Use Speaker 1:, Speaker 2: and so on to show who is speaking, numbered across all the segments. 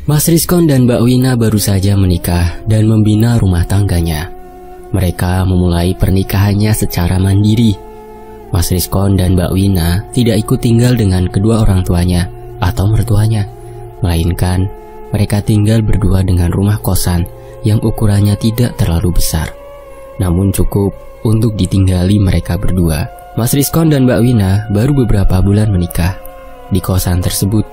Speaker 1: Mas Rizkon dan Mbak Wina baru saja menikah dan membina rumah tangganya. Mereka memulai pernikahannya secara mandiri. Mas Rizkon dan Mbak Wina tidak ikut tinggal dengan kedua orang tuanya atau mertuanya, melainkan mereka tinggal berdua dengan rumah kosan yang ukurannya tidak terlalu besar, namun cukup untuk ditinggali mereka berdua. Mas Rizkon dan Mbak Wina baru beberapa bulan menikah. Di kosan tersebut,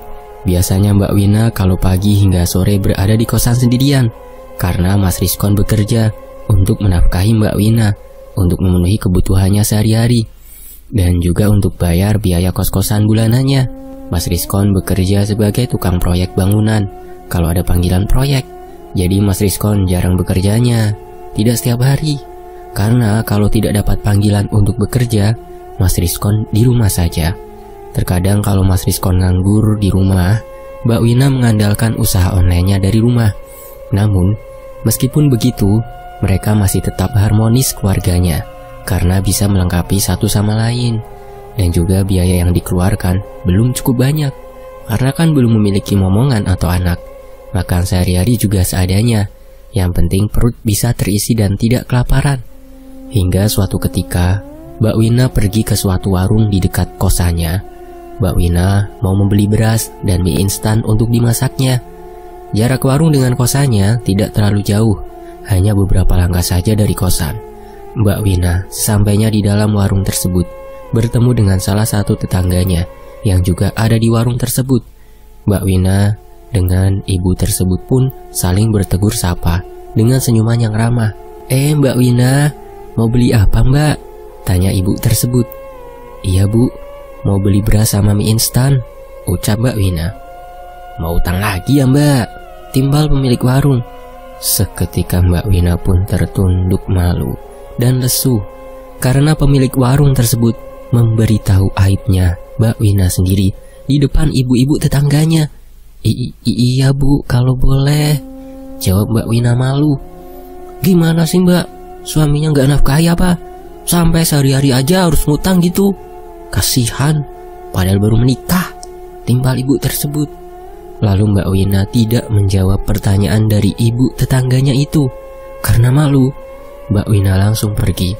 Speaker 1: biasanya Mbak Wina kalau pagi hingga sore berada di kosan sendirian, karena Mas Rizkon bekerja untuk menafkahi Mbak Wina, untuk memenuhi kebutuhannya sehari-hari, dan juga untuk bayar biaya kos-kosan bulanannya. Mas Rizkon bekerja sebagai tukang proyek bangunan kalau ada panggilan proyek. Jadi Mas Rizkon jarang bekerjanya, tidak setiap hari. Karena kalau tidak dapat panggilan untuk bekerja, Mas Rizkon di rumah saja. Terkadang kalau Mas Rizkon nganggur di rumah, Mbak Wina mengandalkan usaha online-nya dari rumah. Namun, meskipun begitu, mereka masih tetap harmonis keluarganya, karena bisa melengkapi satu sama lain. Dan juga biaya yang dikeluarkan belum cukup banyak, karena kan belum memiliki momongan atau anak. Makan sehari-hari juga seadanya, yang penting perut bisa terisi dan tidak kelaparan. Hingga suatu ketika, Mbak Wina pergi ke suatu warung di dekat kosannya. Mbak Wina mau membeli beras dan mie instan untuk dimasaknya. Jarak warung dengan kosannya tidak terlalu jauh, hanya beberapa langkah saja dari kosan. Mbak Wina sesampainya di dalam warung tersebut bertemu dengan salah satu tetangganya yang juga ada di warung tersebut. Mbak Wina dengan ibu tersebut pun saling bertegur sapa dengan senyuman yang ramah. Mbak Wina, mau beli apa Mbak? Tanya ibu tersebut. Iya Bu, mau beli beras sama mie instan, ucap Mbak Wina. Mau utang lagi ya Mbak? Timbal pemilik warung. Seketika Mbak Wina pun tertunduk malu dan lesu, karena pemilik warung tersebut memberitahu aibnya Mbak Wina sendiri di depan ibu-ibu tetangganya. Iya Bu, kalau boleh, jawab Mbak Wina malu. Gimana sih Mbak, suaminya gak nafkahi apa? Sampai sehari-hari aja harus ngutang gitu. Kasihan, padahal baru menikah, timbal ibu tersebut. Lalu Mbak Wina tidak menjawab pertanyaan dari ibu tetangganya itu. Karena malu, Mbak Wina langsung pergi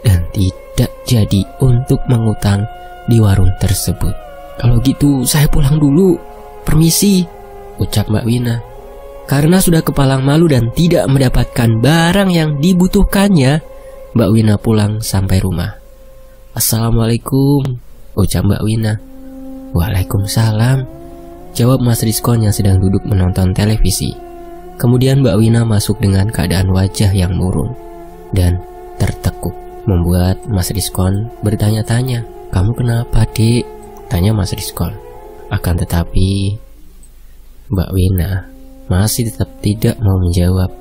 Speaker 1: dan tidak jadi untuk mengutang di warung tersebut. Kalau gitu saya pulang dulu, permisi, ucap Mbak Wina. Karena sudah kepalang malu dan tidak mendapatkan barang yang dibutuhkannya, Mbak Wina pulang sampai rumah. Assalamualaikum, ucap Mbak Wina. Waalaikumsalam, jawab Mas Rizkon yang sedang duduk menonton televisi. Kemudian Mbak Wina masuk dengan keadaan wajah yang murung dan tertekuk, membuat Mas Rizkon bertanya-tanya. Kamu kenapa Dek? Tanya Mas Rizkon. Akan tetapi Mbak Wina masih tetap tidak mau menjawab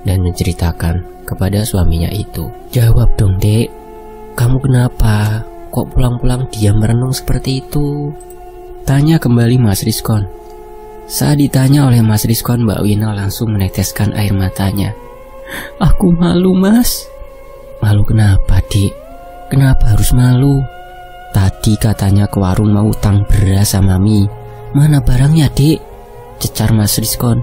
Speaker 1: dan menceritakan kepada suaminya itu. Jawab dong Dek, kamu kenapa? Kok pulang-pulang diam merenung seperti itu? Tanya kembali Mas Rizkon. Saat ditanya oleh Mas Rizkon, Mbak Wina langsung meneteskan air matanya. Aku malu Mas. Malu kenapa Dik? Kenapa harus malu? Tadi katanya ke warung mau utang beras sama mie. Mana barangnya Dik? Cecar Mas Rizkon.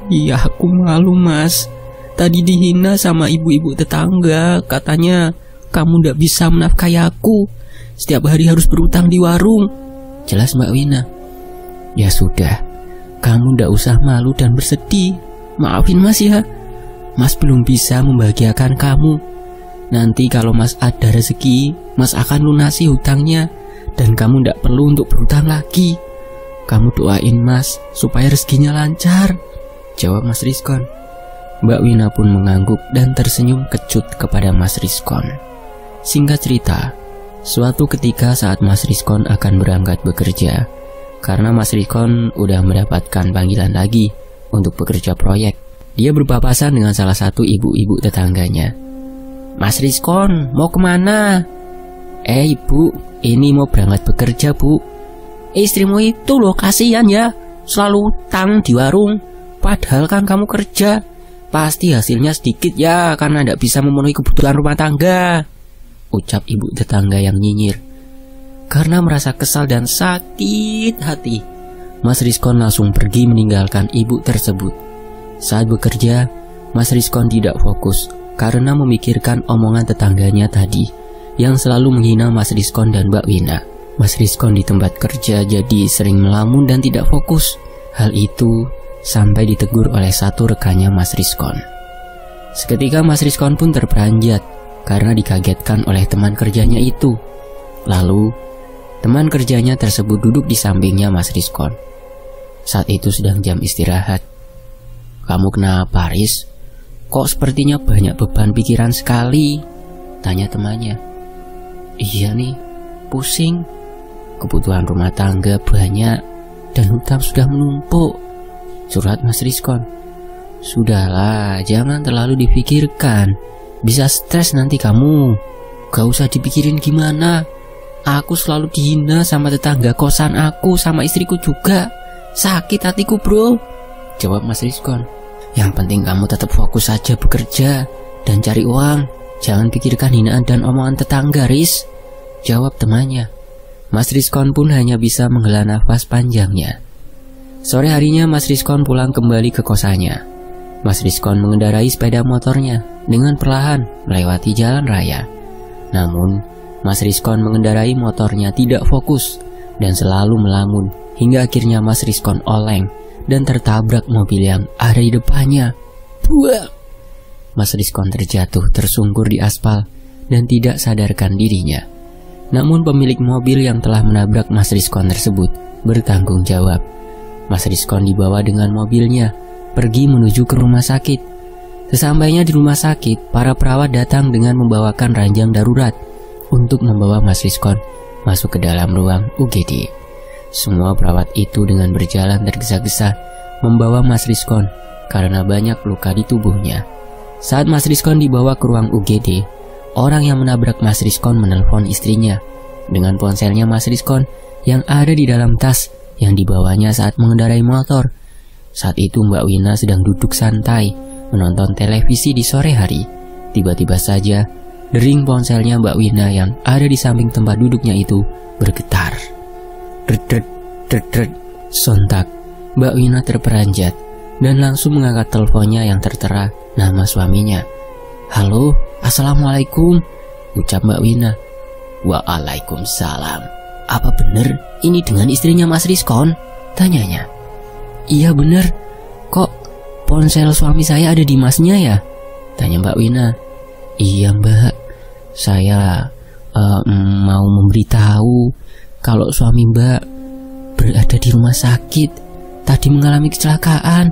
Speaker 1: Iya aku malu Mas. Tadi dihina sama ibu-ibu tetangga. Katanya kamu ndak bisa menafkahi aku. Setiap hari harus berutang di warung. Jelas Mbak Wina. Ya sudah, kamu ndak usah malu dan bersedih. Maafin Mas ya, Mas belum bisa membahagiakan kamu. Nanti kalau Mas ada rezeki, Mas akan lunasi hutangnya, dan kamu ndak perlu untuk berhutang lagi. Kamu doain Mas supaya rezekinya lancar, jawab Mas Rizkon. Mbak Wina pun mengangguk dan tersenyum kecut kepada Mas Rizkon. Singkat cerita, suatu ketika saat Mas Rizkon akan berangkat bekerja, karena Mas Rizkon udah mendapatkan panggilan lagi untuk bekerja proyek, dia berpapasan dengan salah satu ibu-ibu tetangganya. Mas Rizkon, mau kemana? Ibu, ini mau berangkat bekerja Bu. Istrimu itu loh kasihan ya, selalu utang di warung. Padahal kan kamu kerja, pasti hasilnya sedikit ya, karena tidak bisa memenuhi kebutuhan rumah tangga, ucap ibu tetangga yang nyinyir. Karena merasa kesal dan sakit hati, Mas Rizkon langsung pergi meninggalkan ibu tersebut. Saat bekerja, Mas Rizkon tidak fokus karena memikirkan omongan tetangganya tadi yang selalu menghina Mas Rizkon dan Mbak Wina. Mas Rizkon di tempat kerja jadi sering melamun dan tidak fokus. Hal itu sampai ditegur oleh satu rekannya Mas Rizkon. Seketika Mas Rizkon pun terperanjat karena dikagetkan oleh teman kerjanya itu. Lalu, teman kerjanya tersebut duduk di sampingnya Mas Rizkon. Saat itu sedang jam istirahat. "Kamu kenapa, Riz? Kok sepertinya banyak beban pikiran sekali?" tanya temannya. "Iya nih, pusing. Kebutuhan rumah tangga banyak dan hutang sudah menumpuk," curhat Mas Rizkon. "Sudahlah, jangan terlalu dipikirkan. Bisa stres nanti kamu. Gak usah dipikirin gimana. Aku selalu dihina sama tetangga kosan aku, sama istriku juga. Sakit hatiku, bro," jawab Mas Rizkon. "Yang penting kamu tetap fokus saja bekerja dan cari uang. Jangan pikirkan hinaan dan omongan tetangga, Riz," jawab temannya. Mas Rizkon pun hanya bisa menghela nafas panjangnya. Sore harinya Mas Rizkon pulang kembali ke kosannya. Mas Rizkon mengendarai sepeda motornya dengan perlahan melewati jalan raya. Namun, Mas Rizkon mengendarai motornya tidak fokus dan selalu melamun hingga akhirnya Mas Rizkon oleng dan tertabrak mobil yang ada di depannya. Buah! Mas Rizkon terjatuh tersungkur di aspal dan tidak sadarkan dirinya. Namun pemilik mobil yang telah menabrak Mas Rizkon tersebut bertanggung jawab. Mas Rizkon dibawa dengan mobilnya pergi menuju ke rumah sakit. Sesampainya di rumah sakit, para perawat datang dengan membawakan ranjang darurat untuk membawa Mas Rizkon masuk ke dalam ruang UGD. Semua perawat itu dengan berjalan tergesa-gesa membawa Mas Rizkon karena banyak luka di tubuhnya. Saat Mas Rizkon dibawa ke ruang UGD, orang yang menabrak Mas Rizkon menelpon istrinya dengan ponselnya Mas Rizkon yang ada di dalam tas yang dibawanya saat mengendarai motor. Saat itu Mbak Wina sedang duduk santai menonton televisi di sore hari. Tiba-tiba saja dering ponselnya Mbak Wina yang ada di samping tempat duduknya itu bergetar. Dret. Sontak Mbak Wina terperanjat dan langsung mengangkat teleponnya yang tertera nama suaminya. "Halo, assalamualaikum," ucap Mbak Wina. "Waalaikumsalam. Apa benar ini dengan istrinya Mas Rizkon?" tanyanya. "Iya benar. Kok ponsel suami saya ada di masnya ya?" tanya Mbak Wina. "Iya Mbak, saya mau memberitahu kalau suami Mbak berada di rumah sakit, tadi mengalami kecelakaan."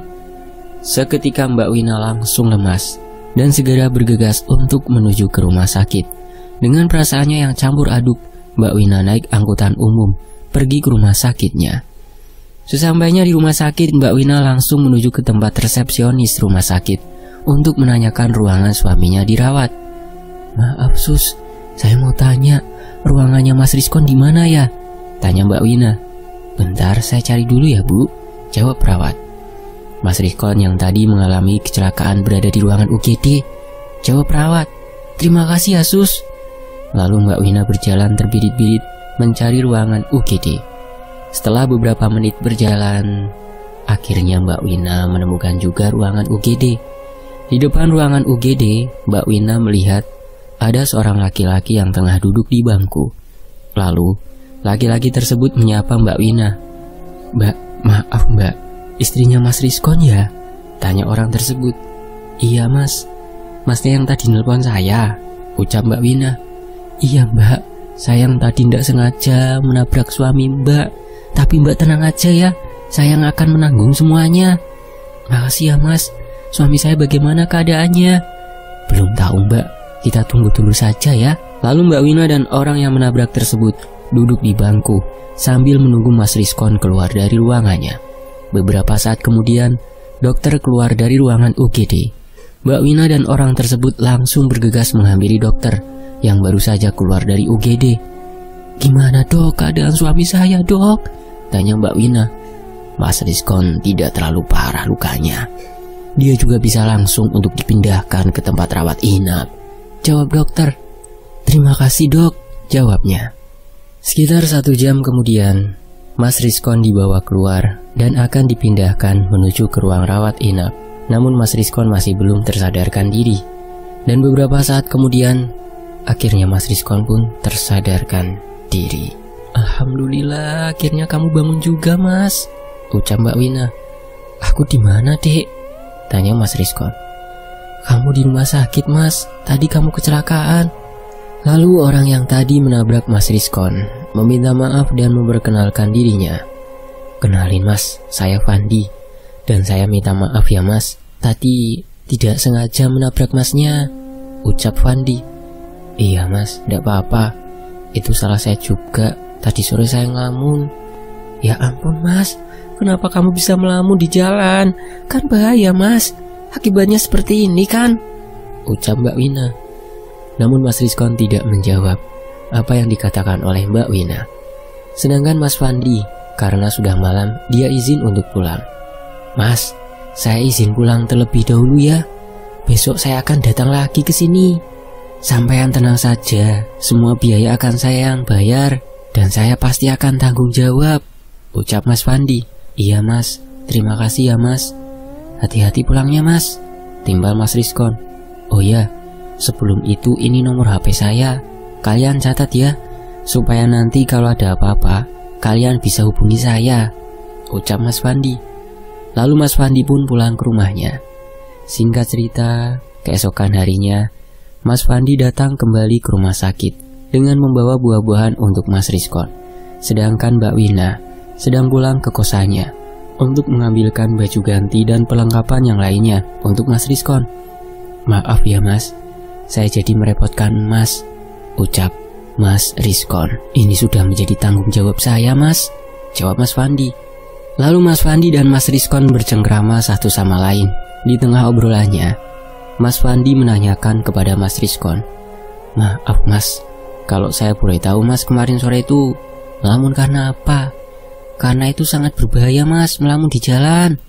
Speaker 1: Seketika Mbak Wina langsung lemas dan segera bergegas untuk menuju ke rumah sakit. Dengan perasaannya yang campur aduk, Mbak Wina naik angkutan umum pergi ke rumah sakitnya. Sesampainya di rumah sakit, Mbak Wina langsung menuju ke tempat resepsionis rumah sakit untuk menanyakan ruangan suaminya dirawat. "Maaf Sus, saya mau tanya, ruangannya Mas Rizkon di mana ya?" tanya Mbak Wina. "Bentar, saya cari dulu ya Bu," jawab perawat. "Mas Rizkon yang tadi mengalami kecelakaan berada di ruangan UGD," jawab perawat. "Terima kasih ya Sus." Lalu Mbak Wina berjalan terbirit-birit mencari ruangan UGD. Setelah beberapa menit berjalan, akhirnya Mbak Wina menemukan juga ruangan UGD. Di depan ruangan UGD, Mbak Wina melihat ada seorang laki-laki yang tengah duduk di bangku. Lalu, laki-laki tersebut menyapa Mbak Wina. "Mbak, maaf Mbak, istrinya Mas Rizkon ya?" tanya orang tersebut. "Iya Mas, Masnya yang tadi nelpon saya," ucap Mbak Wina. "Iya Mbak, saya yang tadi tidak sengaja menabrak suami Mbak. Tapi Mbak tenang aja ya, saya yang akan menanggung semuanya." "Makasih ya Mas, suami saya bagaimana keadaannya?" "Belum tahu Mbak, kita tunggu dulu saja ya." Lalu Mbak Wina dan orang yang menabrak tersebut duduk di bangku sambil menunggu Mas Rizkon keluar dari ruangannya. Beberapa saat kemudian, dokter keluar dari ruangan UGD. Mbak Wina dan orang tersebut langsung bergegas menghampiri dokter yang baru saja keluar dari UGD. "Gimana Dok keadaan suami saya Dok?" tanya Mbak Wina. "Mas Rizkon tidak terlalu parah lukanya. Dia juga bisa langsung untuk dipindahkan ke tempat rawat inap," jawab dokter. "Terima kasih Dok," jawabnya. Sekitar 1 jam kemudian, Mas Rizkon dibawa keluar dan akan dipindahkan menuju ke ruang rawat inap. Namun Mas Rizkon masih belum tersadarkan diri. Dan beberapa saat kemudian, akhirnya Mas Rizkon pun tersadarkan diri. "Alhamdulillah, akhirnya kamu bangun juga, Mas," ucap Mbak Wina. "Aku di mana, Dek?" tanya Mas Rizkon. "Kamu di rumah sakit, Mas. Tadi kamu kecelakaan." Lalu orang yang tadi menabrak Mas Rizkon meminta maaf dan memperkenalkan dirinya. "Kenalin Mas, saya Fandi. Dan saya minta maaf ya Mas, tadi tidak sengaja menabrak Masnya," ucap Fandi. "Iya Mas, tidak apa-apa. Itu salah saya juga. Tadi sore saya ngelamun." "Ya ampun Mas, kenapa kamu bisa melamun di jalan? Kan bahaya Mas. Akibatnya seperti ini kan?" ucap Mbak Wina. Namun Mas Rizkon tidak menjawab apa yang dikatakan oleh Mbak Wina. Sedangkan Mas Fandi, karena sudah malam, dia izin untuk pulang. "Mas, saya izin pulang terlebih dahulu ya. Besok saya akan datang lagi ke sini. Sampean tenang saja, semua biaya akan saya yang bayar dan saya pasti akan tanggung jawab," ucap Mas Fandi. "Iya Mas, terima kasih ya Mas. Hati-hati pulangnya Mas," timbal Mas Rizkon. "Oh ya, sebelum itu ini nomor HP saya. Kalian catat ya, supaya nanti kalau ada apa-apa, kalian bisa hubungi saya," ucap Mas Fandi. Lalu Mas Fandi pun pulang ke rumahnya. Singkat cerita, keesokan harinya, Mas Fandi datang kembali ke rumah sakit dengan membawa buah-buahan untuk Mas Rizkon. Sedangkan Mbak Wina sedang pulang ke kosannya untuk mengambilkan baju ganti dan perlengkapan yang lainnya untuk Mas Rizkon. "Maaf ya Mas, saya jadi merepotkan Mas," ucap Mas Rizkon. "Ini sudah menjadi tanggung jawab saya Mas," jawab Mas Fandi. Lalu Mas Fandi dan Mas Rizkon bercengkrama satu sama lain. Di tengah obrolannya, Mas Fandi menanyakan kepada Mas Rizkon, "Maaf Mas, kalau saya boleh tahu Mas kemarin sore itu melamun karena apa? Karena itu sangat berbahaya Mas melamun di jalan."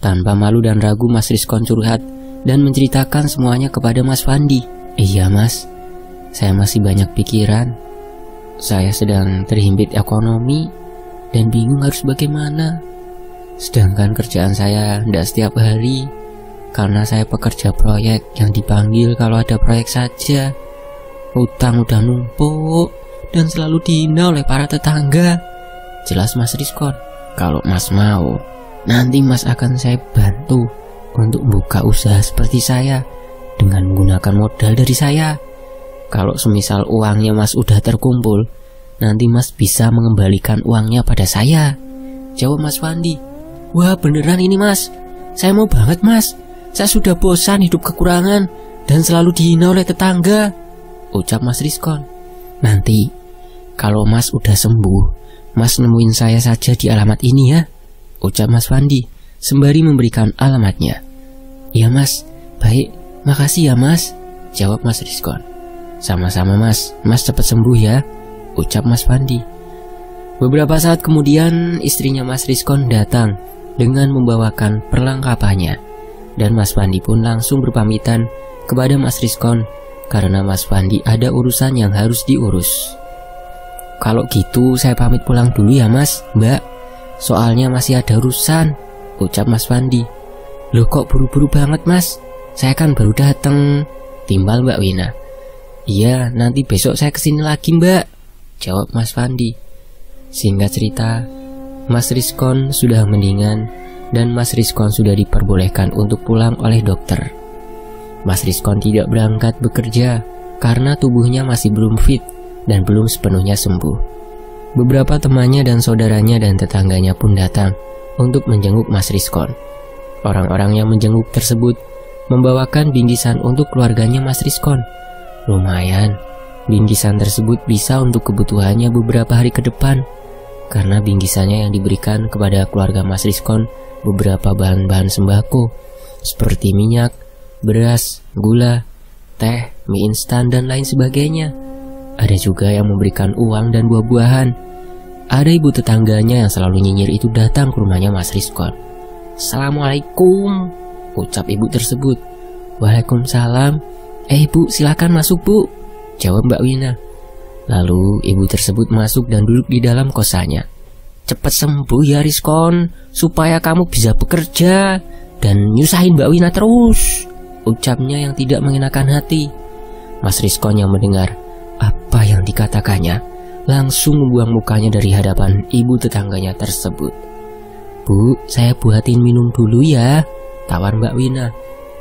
Speaker 1: Tanpa malu dan ragu Mas Rizkon curhat dan menceritakan semuanya kepada Mas Fandi. "Iya Mas, saya masih banyak pikiran. Saya sedang terhimpit ekonomi dan bingung harus bagaimana. Sedangkan kerjaan saya tidak setiap hari, karena saya pekerja proyek yang dipanggil kalau ada proyek saja. Utang udah numpuk dan selalu dihina oleh para tetangga," jelas Mas Rizkon. "Kalau Mas mau, nanti Mas akan saya bantu untuk buka usaha seperti saya dengan menggunakan modal dari saya. Kalau semisal uangnya Mas udah terkumpul, nanti Mas bisa mengembalikan uangnya pada saya," jawab Mas Fandi. "Wah beneran ini Mas, saya mau banget Mas. Saya sudah bosan hidup kekurangan dan selalu dihina oleh tetangga," ucap Mas Rizkon. "Nanti kalau Mas udah sembuh, Mas nemuin saya saja di alamat ini ya," ucap Mas Fandi sembari memberikan alamatnya. "Iya Mas, baik, makasih ya Mas," jawab Mas Rizkon. "Sama-sama Mas, Mas cepat sembuh ya," ucap Mas Fandi. Beberapa saat kemudian istrinya Mas Rizkon datang dengan membawakan perlengkapannya, dan Mas Fandi pun langsung berpamitan kepada Mas Rizkon karena Mas Fandi ada urusan yang harus diurus. "Kalau gitu saya pamit pulang dulu ya Mas, Mbak. Soalnya masih ada urusan," ucap Mas Fandi. "Loh kok buru-buru banget Mas? Saya kan baru datang," timbal Mbak Wina. "Iya, nanti besok saya kesini lagi Mbak," jawab Mas Fandi. Singkat cerita, Mas Rizkon sudah mendingan dan Mas Rizkon sudah diperbolehkan untuk pulang oleh dokter. Mas Rizkon tidak berangkat bekerja karena tubuhnya masih belum fit dan belum sepenuhnya sembuh. Beberapa temannya dan saudaranya dan tetangganya pun datang untuk menjenguk Mas Rizkon. Orang-orang yang menjenguk tersebut membawakan bingkisan untuk keluarganya Mas Rizkon. Lumayan, bingkisan tersebut bisa untuk kebutuhannya beberapa hari ke depan, karena bingkisannya yang diberikan kepada keluarga Mas Rizkon beberapa bahan-bahan sembako seperti minyak, beras, gula, teh, mie instan, dan lain sebagainya. Ada juga yang memberikan uang dan buah-buahan. Ada ibu tetangganya yang selalu nyinyir itu datang ke rumahnya Mas Rizkon. "Assalamualaikum," ucap ibu tersebut. "Waalaikumsalam. Ibu silakan masuk Bu," jawab Mbak Wina. Lalu ibu tersebut masuk dan duduk di dalam kosannya.
Speaker 2: Cepet sembuh ya Rizkon, supaya kamu bisa bekerja dan nyusahin Mbak Wina terus, ucapnya yang tidak mengenakan hati. Mas Rizkon yang mendengar apa yang dikatakannya langsung membuang mukanya dari hadapan ibu tetangganya tersebut. Bu, saya buatin minum dulu ya, tawar Mbak Wina.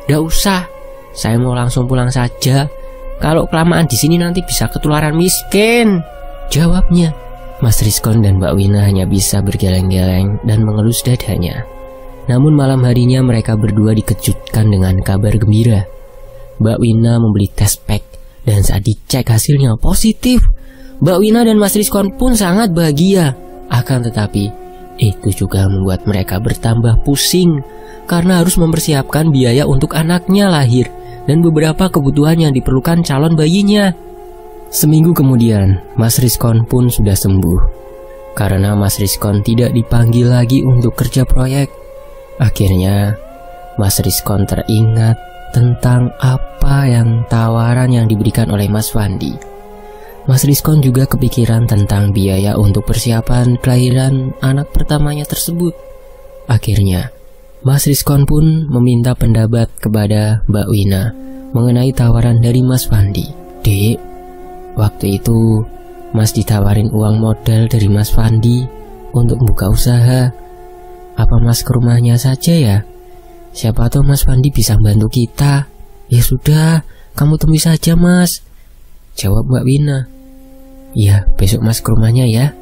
Speaker 2: Nggak usah, saya mau langsung pulang saja. Kalau kelamaan di sini nanti bisa ketularan miskin, jawabnya. Mas Rizkon dan Mbak Wina hanya bisa bergeleng-geleng dan mengelus dadanya. Namun malam harinya mereka berdua dikejutkan dengan kabar gembira. Mbak Wina membeli tes pack dan saat dicek hasilnya positif. Mbak Wina dan Mas Rizkon pun sangat bahagia. Akan tetapi itu juga membuat mereka bertambah pusing karena harus mempersiapkan biaya untuk anaknya lahir dan beberapa kebutuhan yang diperlukan calon bayinya. Seminggu kemudian, Mas Rizkon pun sudah sembuh. Karena Mas Rizkon tidak dipanggil lagi untuk kerja proyek, akhirnya Mas Rizkon teringat tentang apa yang tawaran yang diberikan oleh Mas Fandi. Mas Rizkon juga kepikiran tentang biaya untuk persiapan kelahiran anak pertamanya tersebut. Akhirnya, Mas Rizkon pun meminta pendapat kepada Mbak Wina mengenai tawaran dari Mas Fandi. Dek, waktu itu Mas ditawarin uang modal dari Mas Fandi untuk buka usaha. Apa Mas ke rumahnya saja ya? Siapa tahu Mas Fandi bisa bantu kita. Ya sudah, kamu temui saja Mas, jawab Mbak Wina. Ya, besok Mas ke rumahnya ya,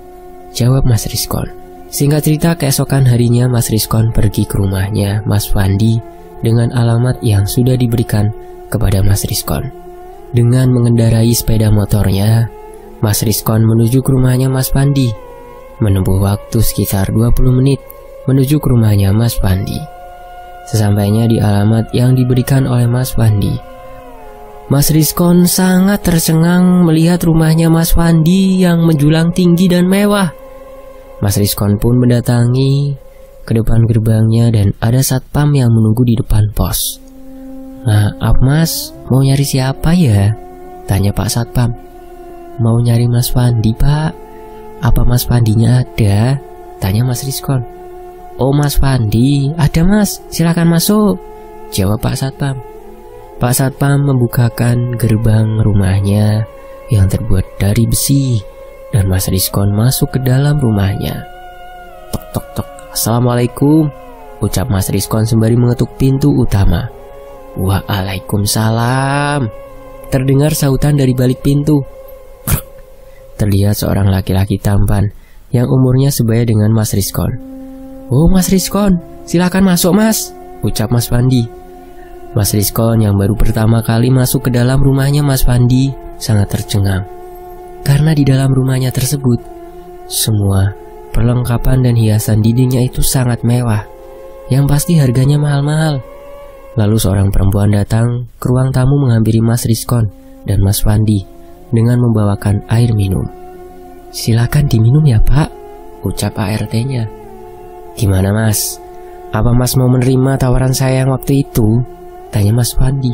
Speaker 2: jawab Mas Rizkon. Singkat cerita, keesokan harinya Mas Rizkon pergi ke rumahnya Mas Fandi dengan alamat yang sudah diberikan kepada Mas Rizkon. Dengan mengendarai sepeda motornya, Mas Rizkon menuju ke rumahnya Mas Fandi. Menempuh waktu sekitar 20 menit menuju ke rumahnya Mas Fandi. Sesampainya di alamat yang diberikan oleh Mas Fandi, Mas Rizkon sangat tercengang melihat rumahnya Mas Fandi yang menjulang tinggi dan mewah. Mas Rizkon pun mendatangi ke depan gerbangnya dan ada satpam yang menunggu di depan pos. Maaf Mas, mau nyari siapa ya? Tanya Pak Satpam. Mau nyari Mas Fandi Pak. Apa Mas Fandinya ada? Tanya Mas Rizkon. Oh Mas Fandi, ada Mas, silakan masuk, jawab Pak Satpam. Pak Satpam membukakan gerbang rumahnya yang terbuat dari besi dan Mas Rizkon masuk ke dalam rumahnya. Tok tok tok, Assalamualaikum, ucap Mas Rizkon sembari mengetuk pintu utama. Waalaikumsalam, terdengar sautan dari balik pintu. Terlihat seorang laki-laki tampan yang umurnya sebaya dengan Mas Rizkon. Oh Mas Rizkon, silakan masuk Mas, ucap Mas Fandi. Mas Rizkon yang baru pertama kali masuk ke dalam rumahnya Mas Fandi sangat tercengang. Karena di dalam rumahnya tersebut, semua perlengkapan dan hiasan dindingnya itu sangat mewah, yang pasti harganya mahal-mahal. Lalu seorang perempuan datang ke ruang tamu menghampiri Mas Rizkon dan Mas Fandi dengan membawakan air minum. Silakan diminum ya Pak, ucap ART-nya. Gimana Mas? Apa Mas mau menerima tawaran saya yang waktu itu? Tanya Mas Fandi.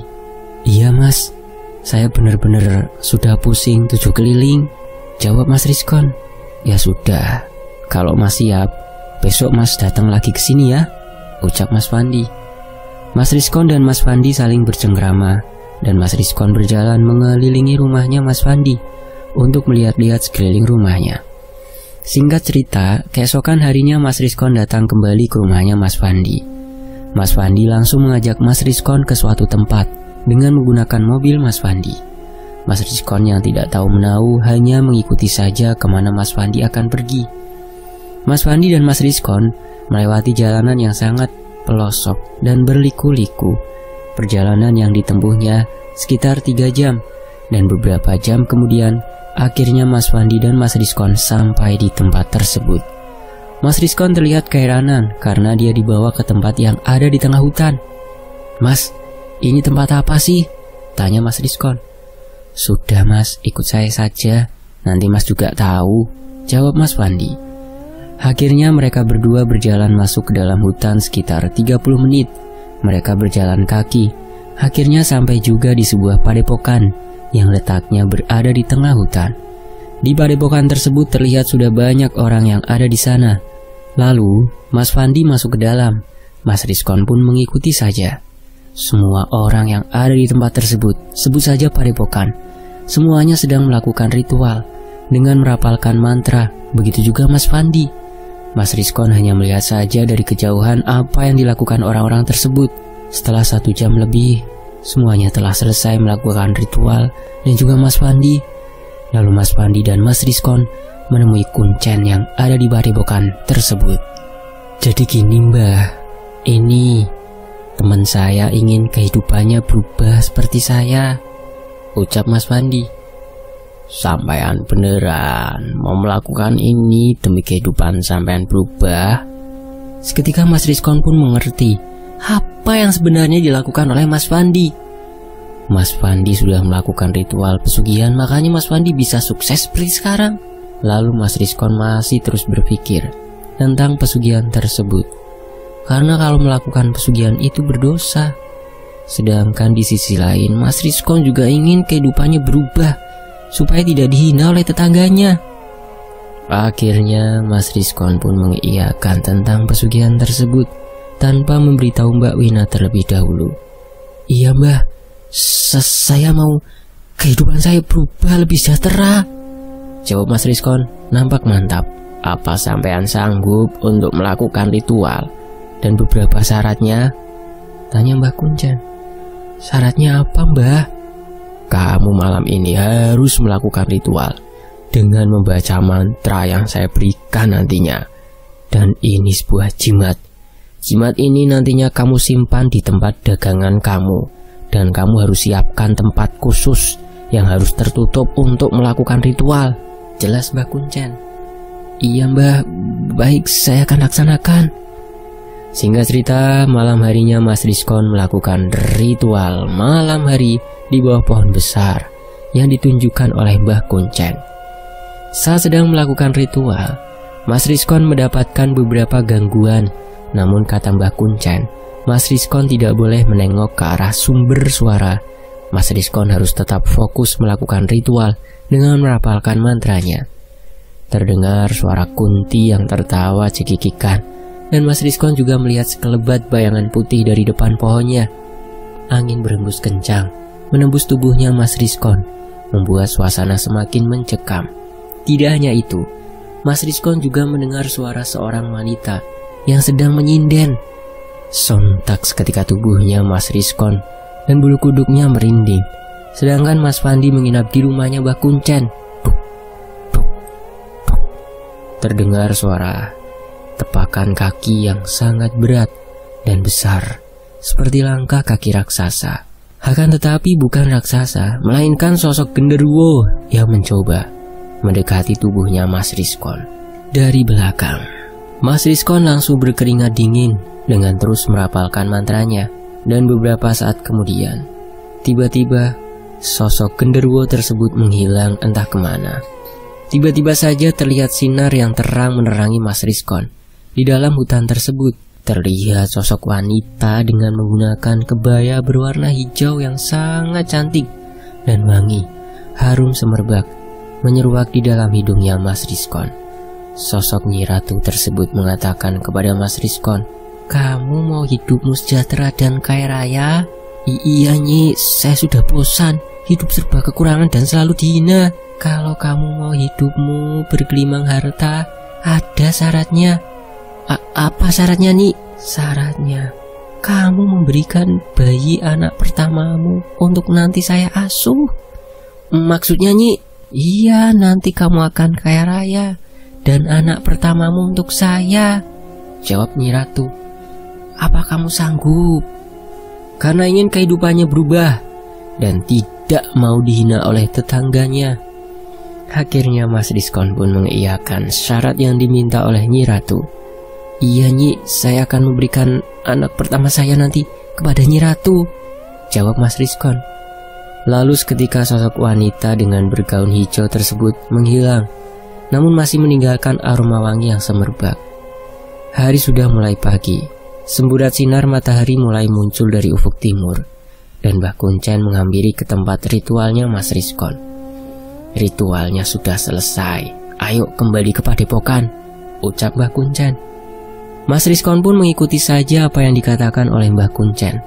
Speaker 2: Iya Mas, saya benar-benar sudah pusing 7 keliling, jawab Mas Rizkon. Ya sudah, kalau Mas siap, besok Mas datang lagi ke sini ya, ucap Mas Fandi. Mas Rizkon dan Mas Fandi saling bercengkrama dan Mas Rizkon berjalan mengelilingi rumahnya Mas Fandi untuk melihat-lihat sekeliling rumahnya. Singkat cerita, keesokan harinya Mas Rizkon datang kembali ke rumahnya Mas Fandi. Mas Fandi langsung mengajak Mas Rizkon ke suatu tempat dengan menggunakan mobil Mas Fandi. Mas Rizkon yang tidak tahu menahu hanya mengikuti saja kemana Mas Fandi akan pergi. Mas Fandi dan Mas Rizkon melewati jalanan yang sangat pelosok dan berliku-liku. Perjalanan yang ditempuhnya sekitar 3 jam, dan beberapa jam kemudian akhirnya Mas Fandi dan Mas Rizkon sampai di tempat tersebut. Mas Rizkon terlihat keheranan karena dia dibawa ke tempat yang ada di tengah hutan. Mas, ini tempat apa sih? Tanya Mas Rizkon. Sudah Mas, ikut saya saja, nanti Mas juga tahu, jawab Mas Fandi. Akhirnya mereka berdua berjalan masuk ke dalam hutan sekitar 30 menit. Mereka berjalan kaki, akhirnya sampai juga di sebuah padepokan yang letaknya berada di tengah hutan.
Speaker 1: Di padepokan tersebut terlihat sudah banyak orang yang ada di sana. Lalu, Mas Fandi masuk ke dalam. Mas Rizkon pun mengikuti saja. Semua orang yang ada di tempat tersebut, sebut saja padepokan, semuanya sedang melakukan ritual dengan merapalkan mantra. Begitu juga Mas Fandi. Mas Rizkon hanya melihat saja dari kejauhan apa yang dilakukan orang-orang tersebut. Setelah 1 jam lebih, semuanya telah selesai melakukan ritual dan juga Mas Fandi. Lalu Mas Fandi dan Mas Rizkon menemui kuncen yang ada di padepokan tersebut. Jadi gini Mbah, ini teman saya ingin kehidupannya berubah seperti saya, ucap Mas Fandi. Sampean beneran mau melakukan ini demi kehidupan sampean berubah? Seketika Mas Rizkon pun mengerti apa yang sebenarnya dilakukan oleh Mas Fandi. Mas Fandi sudah melakukan ritual pesugihan, makanya Mas Fandi bisa sukses seperti sekarang. Lalu Mas Rizkon masih terus berpikir tentang pesugihan tersebut, karena kalau melakukan pesugihan itu berdosa. Sedangkan di sisi lain, Mas Rizkon juga ingin kehidupannya berubah supaya tidak dihina oleh tetangganya. Akhirnya Mas Rizkon pun mengiyakan tentang pesugihan tersebut tanpa memberitahu Mbak Wina terlebih dahulu. Iya Mbah, saya mau kehidupan saya berubah lebih sejahtera, jawab Mas Rizkon nampak mantap. Apa sampean sanggup untuk melakukan ritual dan beberapa syaratnya? Tanya Mbah Kuncen. Syaratnya apa Mbah? Kamu malam ini harus melakukan ritual dengan membaca mantra yang saya berikan nantinya. Dan ini sebuah jimat. Jimat ini nantinya kamu simpan di tempat dagangan kamu. Dan kamu harus siapkan tempat khusus yang harus tertutup untuk melakukan ritual, jelas Mbah Kuncen. Iya Mbah, baik, saya akan laksanakan. Singkat cerita, malam harinya Mas Rizkon melakukan ritual malam hari di bawah pohon besar yang ditunjukkan oleh Mbah Kuncen. Saat sedang melakukan ritual, Mas Rizkon mendapatkan beberapa gangguan. Namun kata Mbah Kuncen, Mas Rizkon tidak boleh menengok ke arah sumber suara. Mas Rizkon harus tetap fokus melakukan ritual dengan merapalkan mantranya. Terdengar suara Kunti yang tertawa cekikikan, dan Mas Rizkon juga melihat sekelebat bayangan putih dari depan pohonnya. Angin berhembus kencang, menembus tubuhnya Mas Rizkon, membuat suasana semakin mencekam. Tidak hanya itu, Mas Rizkon juga mendengar suara seorang wanita yang sedang menyinden. Sontak seketika tubuhnya Mas Rizkon dan bulu kuduknya merinding. Sedangkan Mas Fandi menginap di rumahnya Mbah Kuncen. Terdengar suara tepakan kaki yang sangat berat dan besar, seperti langkah kaki raksasa. Akan tetapi bukan raksasa, melainkan sosok genderuwo yang mencoba mendekati tubuhnya Mas Rizkon. Dari belakang, Mas Rizkon langsung berkeringat dingin dengan terus merapalkan mantranya. Dan beberapa saat kemudian, tiba-tiba sosok genderuwo tersebut menghilang entah kemana. Tiba-tiba saja terlihat sinar yang terang menerangi Mas Rizkon. Di dalam hutan tersebut terlihat sosok wanita dengan menggunakan kebaya berwarna hijau yang sangat cantik dan wangi, harum semerbak, menyeruak di dalam hidungnya Mas Rizkon. Sosok Nyi Ratu tersebut mengatakan kepada Mas Rizkon, "Kamu mau hidupmu sejahtera dan kaya raya?" Iya Nyi, saya sudah bosan hidup serba kekurangan dan selalu dihina. Kalau kamu mau hidupmu bergelimang harta, ada syaratnya. Apa syaratnya Nyi? Syaratnya kamu memberikan bayi anak pertamamu untuk nanti saya asuh. Maksudnya Nyi? Iya, nanti kamu akan kaya raya dan anak pertamamu untuk saya, jawab Nyi Ratu. Apa kamu sanggup? Karena ingin kehidupannya berubah dan tidak mau dihina oleh tetangganya. Akhirnya Mas Rizkon pun mengiyakan syarat yang diminta oleh Nyi Ratu. Iya Nyi, saya akan memberikan anak pertama saya nanti kepada Nyi Ratu, jawab Mas Rizkon. Lalu seketika sosok wanita dengan bergaun hijau tersebut menghilang, namun masih meninggalkan aroma wangi yang semerbak. Hari sudah mulai pagi. Semburat sinar matahari mulai muncul dari ufuk timur, dan Mbah Kuncen menghampiri ke tempat ritualnya Mas Rizkon.
Speaker 2: Ritualnya sudah selesai. Ayo kembali ke padepokan, ucap Mbah Kuncen. Mas Rizkon pun mengikuti saja apa yang dikatakan oleh Mbah Kuncen.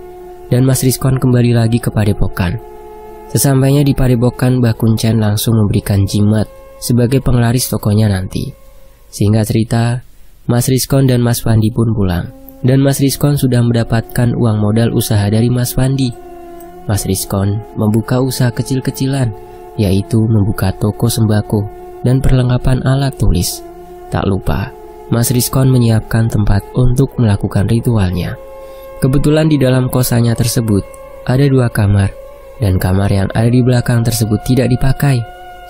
Speaker 2: Dan Mas Rizkon kembali lagi ke padepokan. Sesampainya di padepokan, Mbah Kuncen langsung memberikan jimat sebagai penglaris tokonya nanti. Singkat cerita, Mas Rizkon dan Mas Fandi pun pulang. Dan Mas Rizkon sudah mendapatkan uang modal usaha dari Mas Fandi. Mas Rizkon membuka usaha kecil-kecilan, yaitu membuka toko sembako dan perlengkapan alat tulis. Tak lupa, Mas Rizkon menyiapkan tempat untuk melakukan ritualnya. Kebetulan di dalam kosannya tersebut ada 2 kamar, dan kamar yang ada di belakang tersebut tidak dipakai.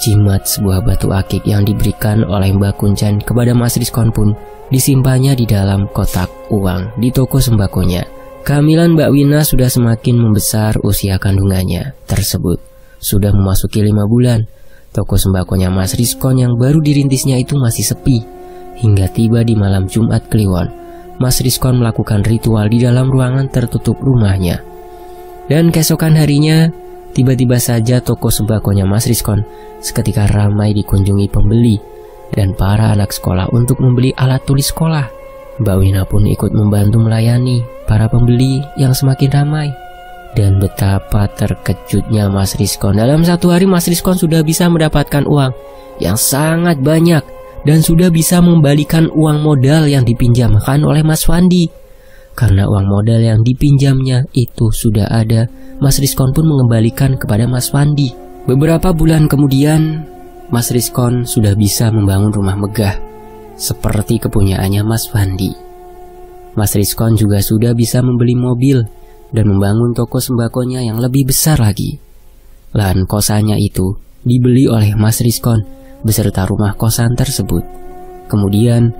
Speaker 2: Jimat sebuah batu akik yang diberikan oleh Mbah Kuncen kepada Mas Rizkon pun disimpannya di dalam kotak uang di toko sembakonya. Kehamilan Mbak Wina sudah semakin membesar usia kandungannya tersebut. Sudah memasuki 5 bulan. Toko sembakonya Mas Rizkon yang baru dirintisnya itu masih sepi. Hingga tiba di malam Jumat Kliwon, Mas Rizkon melakukan ritual di dalam ruangan tertutup rumahnya. Dan keesokan harinya, tiba-tiba saja toko sembakonya Mas Rizkon seketika ramai dikunjungi pembeli dan para anak sekolah untuk membeli alat tulis sekolah. Mbak Wina pun ikut membantu melayani para pembeli yang semakin ramai. Dan betapa terkejutnya Mas Rizkon. Dalam 1 hari Mas Rizkon sudah bisa mendapatkan uang yang sangat banyak dan sudah bisa mengembalikan uang modal yang dipinjamkan oleh Mas Fandi. Karena uang modal yang dipinjamnya itu sudah ada, Mas Rizkon pun mengembalikan kepada Mas Fandi. Beberapa bulan kemudian, Mas Rizkon sudah bisa membangun rumah megah seperti kepunyaannya Mas Fandi. Mas Rizkon juga sudah bisa membeli mobil dan membangun toko sembakonya yang lebih besar lagi. Lahan kosannya itu dibeli oleh Mas Rizkon beserta rumah kosan tersebut. Kemudian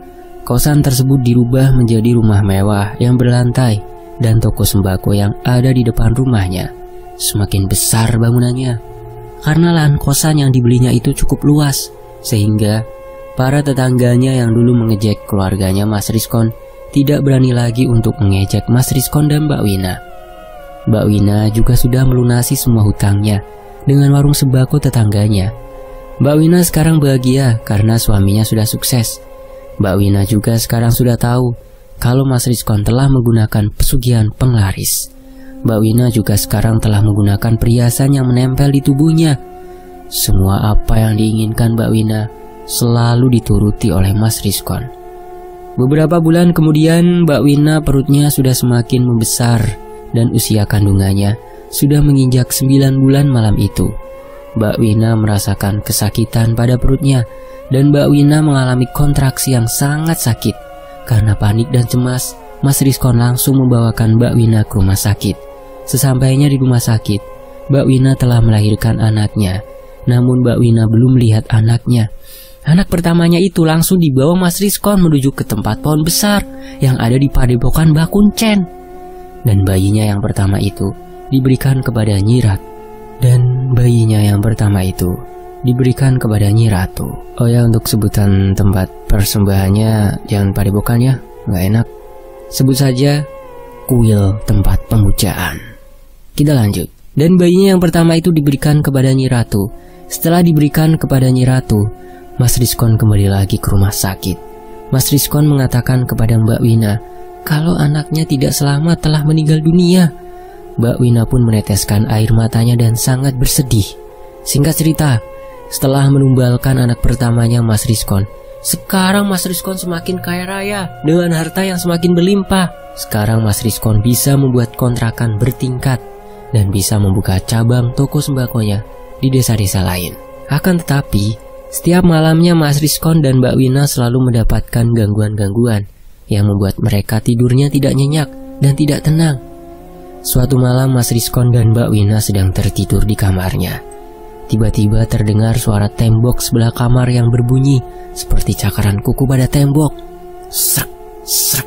Speaker 2: kosan tersebut dirubah menjadi rumah mewah yang berlantai dan toko sembako yang ada di depan rumahnya semakin besar bangunannya. Karena lahan kosan yang dibelinya itu cukup luas, sehingga para tetangganya yang dulu mengejek keluarganya Mas Rizkon tidak berani lagi untuk mengejek Mas Rizkon dan Mbak Wina. Mbak Wina juga sudah melunasi semua hutangnya dengan warung sembako tetangganya. Mbak Wina sekarang bahagia karena suaminya sudah sukses. Mbak Wina juga sekarang sudah tahu kalau Mas Rizkon telah menggunakan pesugihan penglaris. Mbak Wina juga sekarang telah menggunakan perhiasan yang menempel di tubuhnya. Semua apa yang diinginkan Mbak Wina selalu dituruti oleh Mas Rizkon. Beberapa bulan kemudian Mbak Wina perutnya sudah semakin membesar dan usia kandungannya sudah menginjak 9 bulan malam itu. Mbak Wina merasakan kesakitan pada perutnya dan Mbak Wina mengalami kontraksi yang sangat sakit. Karena panik dan cemas, Mas Rizkon langsung membawakan Mbak Wina ke rumah sakit. Sesampainya di rumah sakit, Mbak Wina telah melahirkan anaknya. Namun Mbak Wina belum melihat anaknya. Anak pertamanya itu langsung dibawa Mas Rizkon menuju ke tempat pohon besar yang ada di padepokan Mbah Kuncen. Dan bayinya yang pertama itu diberikan kepada Nyi Ratu. Dan bayinya yang pertama itu diberikan kepada Nyi Ratu. Oh ya, untuk sebutan tempat persembahannya jangan padepokan ya, nggak enak. Sebut saja kuil tempat pemujaan. Kita lanjut. Dan bayinya yang pertama itu diberikan kepada Nyi Ratu. Setelah diberikan kepada Nyi Ratu, Mas Rizkon kembali lagi ke rumah sakit. Mas Rizkon mengatakan kepada Mbak Wina kalau anaknya tidak selamat telah meninggal dunia. Mbak Wina pun meneteskan air matanya dan sangat bersedih. Singkat cerita, setelah menumbalkan anak pertamanya Mas Rizkon, sekarang Mas Rizkon semakin kaya raya dengan harta yang semakin berlimpah. Sekarang Mas Rizkon bisa membuat kontrakan bertingkat dan bisa membuka cabang toko sembakonya di desa-desa lain. Akan tetapi, setiap malamnya Mas Rizkon dan Mbak Wina selalu mendapatkan gangguan-gangguan yang membuat mereka tidurnya tidak nyenyak dan tidak tenang. Suatu malam Mas Rizkon dan Mbak Wina sedang tertidur di kamarnya. Tiba-tiba terdengar suara tembok sebelah kamar yang berbunyi seperti cakaran kuku pada tembok. Srek, srek.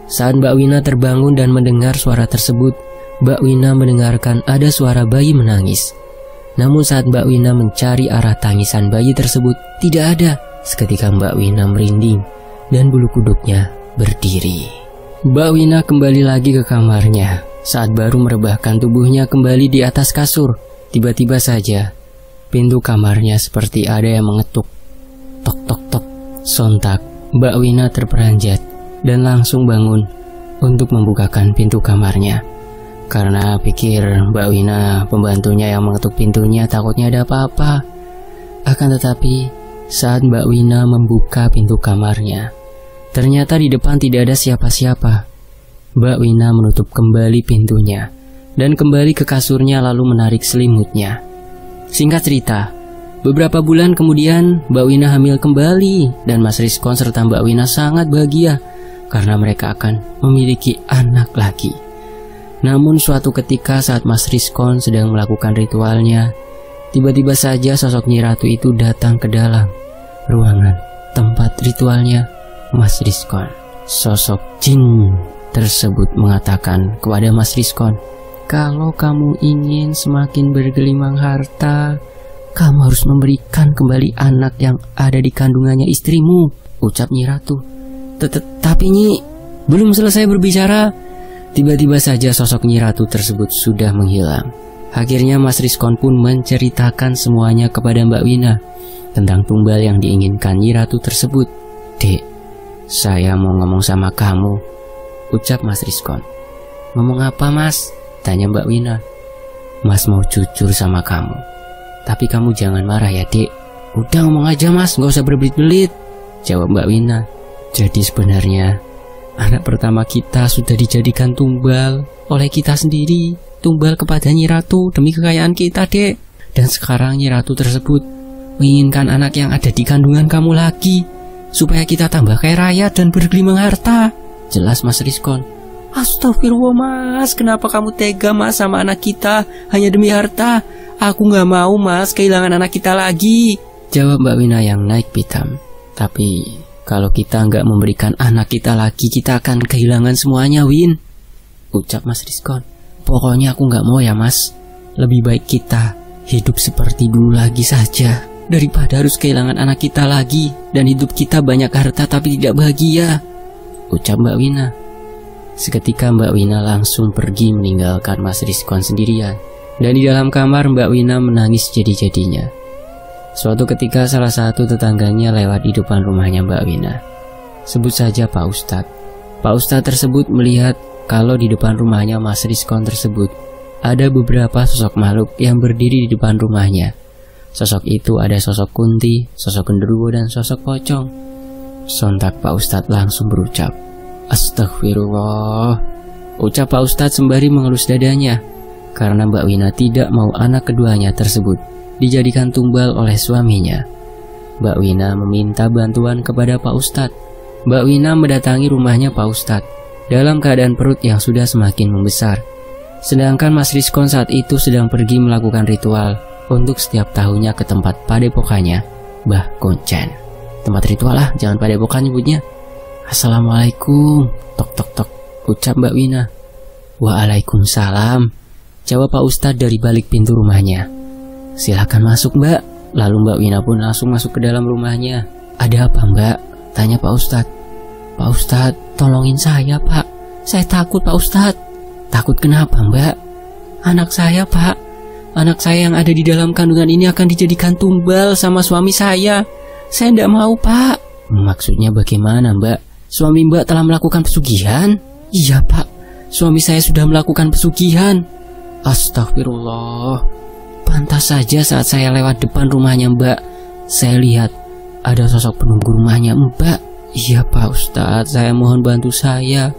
Speaker 2: Saat Mbak Wina terbangun dan mendengar suara tersebut, Mbak Wina mendengarkan ada suara bayi menangis. Namun saat Mbak Wina mencari arah tangisan bayi tersebut, tidak ada. Seketika Mbak Wina merinding dan bulu kuduknya berdiri. Mbak Wina kembali lagi ke kamarnya. Saat baru merebahkan tubuhnya kembali di atas kasur, tiba-tiba saja
Speaker 1: Pintu kamarnya seperti ada yang mengetuk. Tok tok tok. Sontak Mbak Wina terperanjat dan langsung bangun untuk membukakan pintu kamarnya. Karena pikir Mbak Wina pembantunya yang mengetuk pintunya takutnya ada apa-apa. Akan tetapi saat Mbak Wina membuka pintu kamarnya, ternyata di depan tidak ada siapa-siapa. Mbak Wina menutup kembali pintunya dan kembali ke kasurnya lalu menarik selimutnya. Singkat cerita, beberapa bulan kemudian Mbak Wina hamil kembali dan Mas Rizkon serta Mbak Wina sangat bahagia karena mereka akan memiliki anak lagi. Namun suatu ketika saat Mas Rizkon sedang melakukan ritualnya, tiba-tiba saja sosok Nyi Ratu itu datang ke dalam ruangan tempat ritualnya Mas Rizkon. Sosok jin tersebut mengatakan kepada Mas Rizkon, "Kalau kamu ingin semakin bergelimang harta, kamu harus memberikan kembali anak yang ada di kandungannya istrimu," ucap Nyi Ratu. Tapi Nyi, belum selesai berbicara, tiba-tiba saja sosok Nyi Ratu tersebut sudah menghilang. Akhirnya Mas Rizkon pun menceritakan semuanya kepada Mbak Wina tentang tumbal yang diinginkan Nyi Ratu tersebut. "Dek, saya mau ngomong sama kamu," ucap Mas Rizkon. "Ngomong apa, Mas?" tanya Mbak Wina. "Mas mau jujur sama kamu. Tapi kamu jangan marah ya, Dek." "Udah ngomong aja, Mas, gak usah berbelit-belit," jawab Mbak Wina. "Jadi sebenarnya anak pertama kita sudah dijadikan tumbal oleh kita sendiri, tumbal kepada Nyi Ratu demi kekayaan kita, Dek. Dan sekarang Nyi Ratu tersebut menginginkan anak yang ada di kandungan kamu lagi, supaya kita tambah kaya raya dan bergelimang harta," jelas Mas Rizkon. "Astagfirullah, Mas, kenapa kamu tega, Mas, sama anak kita hanya demi harta? Aku gak mau, Mas, kehilangan anak kita lagi," jawab Mbak Wina yang naik pitam. "Tapi kalau kita nggak memberikan anak kita lagi, kita akan kehilangan semuanya, Win," ucap Mas Rizkon. "Pokoknya aku nggak mau ya, Mas. Lebih baik kita hidup seperti dulu lagi saja, daripada harus kehilangan anak kita lagi dan hidup kita banyak harta tapi tidak bahagia," ucap Mbak Wina. Seketika Mbak Wina langsung pergi meninggalkan Mas Rizkon sendirian. Dan di dalam kamar Mbak Wina menangis jadi-jadinya. Suatu ketika salah satu tetangganya lewat di depan rumahnya Mbak Wina. Sebut saja Pak Ustadz. Pak Ustadz tersebut melihat kalau di depan rumahnya Mas Rizkon tersebut ada beberapa sosok makhluk yang berdiri di depan rumahnya. Sosok itu ada sosok Kunti, sosok genderuwo, dan sosok pocong. Sontak Pak Ustadz langsung berucap, "Astagfirullah," ucap Pak Ustadz sembari mengelus dadanya, karena Mbak Wina tidak mau anak keduanya tersebut dijadikan tumbal oleh suaminya. Mbak Wina meminta bantuan kepada Pak Ustadz. Mbak Wina mendatangi rumahnya Pak Ustadz dalam keadaan perut yang sudah semakin membesar. Sedangkan Mas Rizkon saat itu sedang pergi melakukan ritual untuk setiap tahunnya ke tempat padepokannya, Mbah Kuncen. Tempat ritual lah, jangan padepokan nyebutnya. "Assalamualaikum," tok tok tok, ucap Mbak Wina. "Waalaikumsalam," jawab Pak Ustadz dari balik pintu rumahnya. "Silakan masuk, Mbak." Lalu Mbak Wina pun langsung masuk ke dalam rumahnya. "Ada apa, Mbak?" tanya Pak Ustadz. "Pak Ustadz, tolongin saya, Pak. Saya takut, Pak Ustadz." "Takut kenapa, Mbak?" "Anak saya, Pak. Anak saya yang ada di dalam kandungan ini akan dijadikan tumbal sama suami saya. Saya tidak mau, Pak." "Maksudnya bagaimana, Mbak? Suami Mbak telah melakukan pesugihan?" "Iya, Pak. Suami saya sudah melakukan pesugihan." "Astagfirullah. Pantas saja saat saya lewat depan rumahnya Mbak, saya lihat ada sosok penunggu rumahnya Mbak." "Iya, Pak Ustadz, saya mohon bantu saya.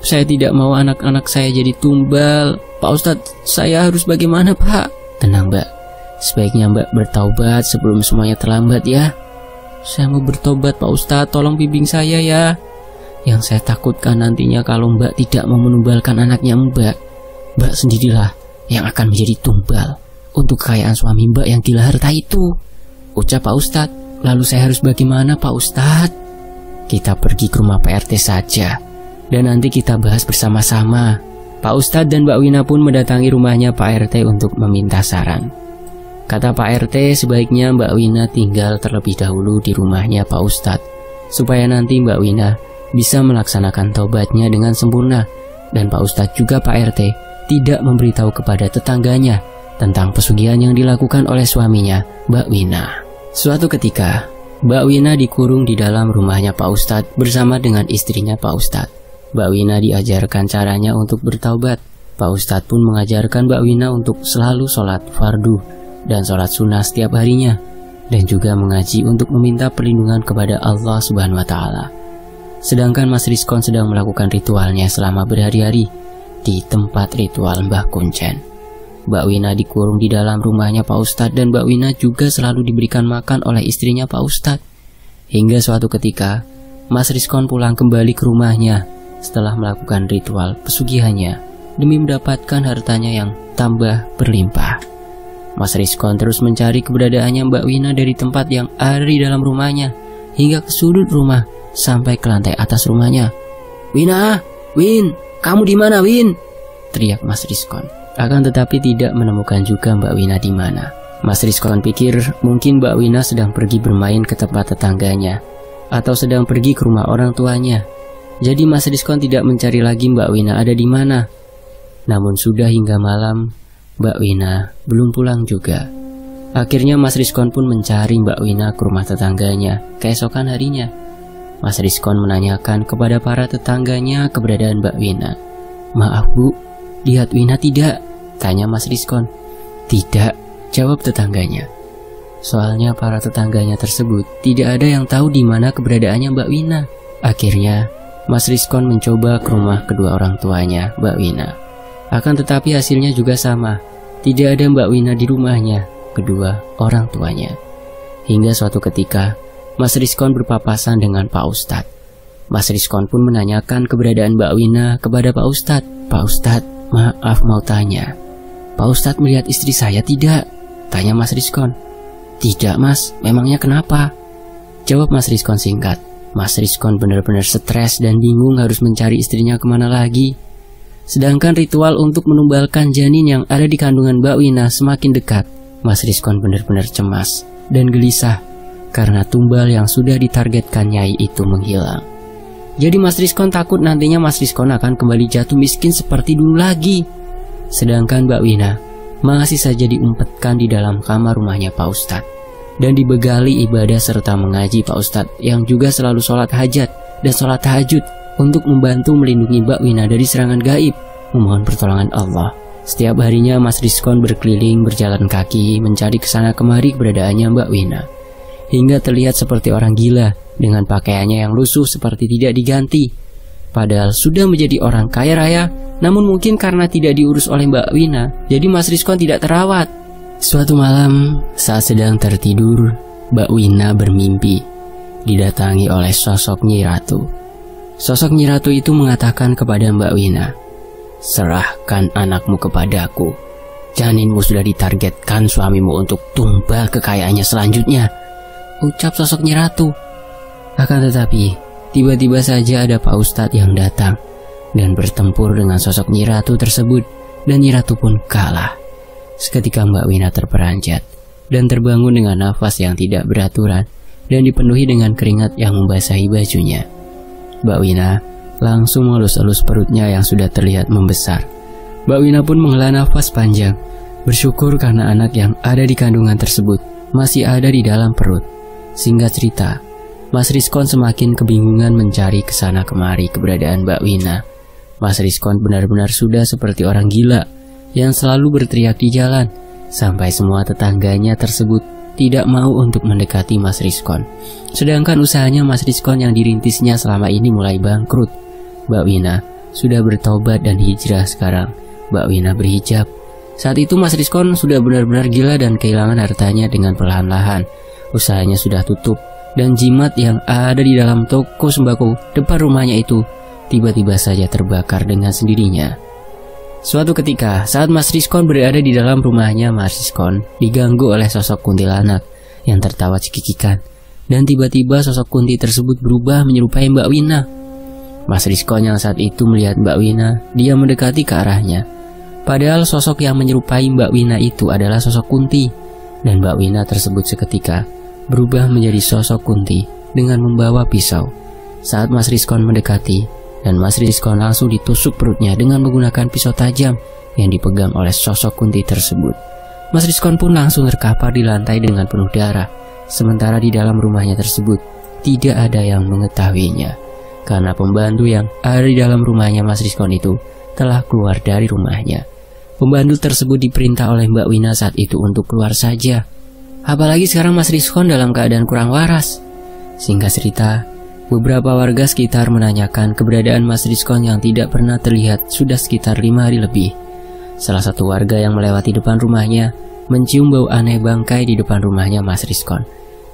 Speaker 1: Saya tidak mau anak-anak saya jadi tumbal. Pak Ustadz, saya harus bagaimana, Pak?" "Tenang, Mbak. Sebaiknya Mbak bertaubat sebelum semuanya terlambat ya." "Saya mau bertobat, Pak Ustadz, tolong bimbing saya ya. Yang saya takutkan nantinya kalau Mbak tidak mau menumbalkan anaknya Mbak sendirilah yang akan menjadi tumbal untuk kekayaan suami Mbak yang gila harta itu," ucap Pak Ustadz. "Lalu saya harus bagaimana, Pak Ustadz?" "Kita pergi ke rumah Pak RT saja, dan nanti kita bahas bersama-sama." Pak Ustadz dan Mbak Wina pun mendatangi rumahnya Pak RT untuk meminta saran. Kata Pak RT, sebaiknya Mbak Wina tinggal terlebih dahulu di rumahnya Pak Ustadz, supaya nanti Mbak Wina bisa melaksanakan taubatnya dengan sempurna. Dan Pak Ustadz juga Pak RT tidak memberitahu kepada tetangganya tentang pesugihan yang dilakukan oleh suaminya, Mbak Wina. Suatu ketika, Mbak Wina dikurung di dalam rumahnya Pak Ustadz bersama dengan istrinya Pak Ustadz. Mbak Wina diajarkan caranya untuk bertaubat. Pak Ustadz pun mengajarkan Mbak Wina untuk selalu sholat fardu dan sholat sunnah setiap harinya, dan juga mengaji untuk meminta perlindungan kepada Allah Subhanahu wa Ta'ala. Sedangkan Mas Rizkon sedang melakukan ritualnya selama berhari-hari di tempat ritual Mbah Kuncen. Mbak Wina dikurung di dalam rumahnya Pak Ustadz, dan Mbak Wina juga selalu diberikan makan oleh istrinya Pak Ustadz. Hingga suatu ketika, Mas Rizkon pulang kembali ke rumahnya setelah melakukan ritual pesugihannya demi mendapatkan hartanya yang tambah berlimpah. Mas Rizkon terus mencari keberadaannya Mbak Wina dari tempat yang ada di dalam rumahnya hingga ke sudut rumah sampai ke lantai atas rumahnya. "Wina, Win, kamu di mana, Win?" teriak Mas Rizkon. Akan tetapi tidak menemukan juga Mbak Wina di mana. Mas Rizkon pikir mungkin Mbak Wina sedang pergi bermain ke tempat tetangganya atau sedang pergi ke rumah orang tuanya. Jadi Mas Rizkon tidak mencari lagi Mbak Wina ada di mana. Namun sudah hingga malam, Mbak Wina belum pulang juga. Akhirnya Mas Rizkon pun mencari Mbak Wina ke rumah tetangganya keesokan harinya. Mas Rizkon menanyakan kepada para tetangganya keberadaan Mbak Wina. "Maaf Bu, lihat Wina tidak?" tanya Mas Rizkon. "Tidak," jawab tetangganya. Soalnya para tetangganya tersebut tidak ada yang tahu di mana keberadaannya Mbak Wina. Akhirnya Mas Rizkon mencoba ke rumah kedua orang tuanya Mbak Wina. Akan tetapi hasilnya juga sama, tidak ada Mbak Wina di rumahnya kedua orang tuanya. Hingga suatu ketika Mas Rizkon berpapasan dengan Pak Ustadz. Mas Rizkon pun menanyakan keberadaan Mbak Wina kepada Pak Ustadz. "Pak Ustadz, maaf mau tanya, Pak Ustadz melihat istri saya tidak?" tanya Mas Rizkon. "Tidak Mas, memangnya kenapa?" jawab Mas Rizkon singkat. Mas Rizkon benar-benar stres dan bingung harus mencari istrinya kemana lagi. Sedangkan ritual untuk menumbalkan janin yang ada di kandungan Mbak Wina semakin dekat. Mas Rizkon benar-benar cemas dan gelisah karena tumbal yang sudah ditargetkan Nyai itu menghilang. Jadi Mas Rizkon takut nantinya Mas Rizkon akan kembali jatuh miskin seperti dulu lagi. Sedangkan Mbak Wina masih saja diumpetkan di dalam kamar rumahnya Pak Ustadz dan dibegali ibadah serta mengaji Pak Ustadz yang juga selalu sholat hajat dan sholat tahajud untuk membantu melindungi Mbak Wina dari serangan gaib, memohon pertolongan Allah. Setiap harinya Mas Rizkon berkeliling berjalan kaki mencari kesana kemari keberadaannya Mbak Wina, hingga terlihat seperti orang gila dengan pakaiannya yang lusuh seperti tidak diganti. Padahal sudah menjadi orang kaya raya, namun mungkin karena tidak diurus oleh Mbak Wina, jadi Mas Rizkon tidak terawat. Suatu malam saat sedang tertidur, Mbak Wina bermimpi didatangi oleh sosok Nyi Ratu. Sosok Nyi Ratu itu mengatakan kepada Mbak Wina, "Serahkan anakmu kepadaku. Janinmu sudah ditargetkan suamimu untuk tumbal kekayaannya selanjutnya," ucap sosok Nyi Ratu. Akan tetapi, tiba-tiba saja ada Pak Ustadz yang datang dan bertempur dengan sosok Nyi Ratu tersebut, dan Nyi Ratu pun kalah. Seketika Mbak Wina terperanjat dan terbangun dengan nafas yang tidak beraturan dan dipenuhi dengan keringat yang membasahi bajunya. Mbak Wina langsung mengelus-elus perutnya yang sudah terlihat membesar. Mbak Wina pun menghela nafas panjang, bersyukur karena anak yang ada di kandungan tersebut masih ada di dalam perut. Singkat cerita, Mas Rizkon semakin kebingungan mencari kesana kemari keberadaan Mbak Wina. Mas Rizkon benar-benar sudah seperti orang gila yang selalu berteriak di jalan, sampai semua tetangganya tersebut tidak mau untuk mendekati Mas Rizkon. Sedangkan usahanya Mas Rizkon yang dirintisnya selama ini mulai bangkrut. Mbak Wina sudah bertobat dan hijrah sekarang. Mbak Wina berhijab. Saat itu Mas Rizkon sudah benar-benar gila dan kehilangan hartanya dengan perlahan-lahan. Usahanya sudah tutup dan jimat yang ada di dalam toko sembako depan rumahnya itu tiba-tiba saja terbakar dengan sendirinya. Suatu ketika, saat Mas Rizkon berada di dalam rumahnya, Mas Rizkon diganggu oleh sosok kuntilanak yang tertawa cekikikan, dan tiba-tiba sosok kunti tersebut berubah menyerupai Mbak Wina. Mas Rizkon yang saat itu melihat Mbak Wina, dia mendekati ke arahnya. Padahal sosok yang menyerupai Mbak Wina itu adalah sosok Kunti, dan Mbak Wina tersebut seketika berubah menjadi sosok Kunti dengan membawa pisau. Saat Mas Rizkon mendekati, dan Mas Rizkon langsung ditusuk perutnya dengan menggunakan pisau tajam yang dipegang oleh sosok Kunti tersebut.
Speaker 2: Mas Rizkon pun langsung terkapar di lantai dengan penuh darah. Sementara di dalam rumahnya tersebut tidak ada yang mengetahuinya, karena pembantu yang ada di dalam rumahnya Mas Rizkon itu telah keluar dari rumahnya. Pembantu tersebut diperintah oleh Mbak Wina saat itu untuk keluar saja. Apalagi sekarang Mas Rizkon dalam keadaan kurang waras. Singkat cerita, beberapa warga sekitar menanyakan keberadaan Mas Rizkon yang tidak pernah terlihat sudah sekitar 5 hari lebih. Salah satu warga yang melewati depan rumahnya mencium bau aneh bangkai di depan rumahnya Mas Rizkon.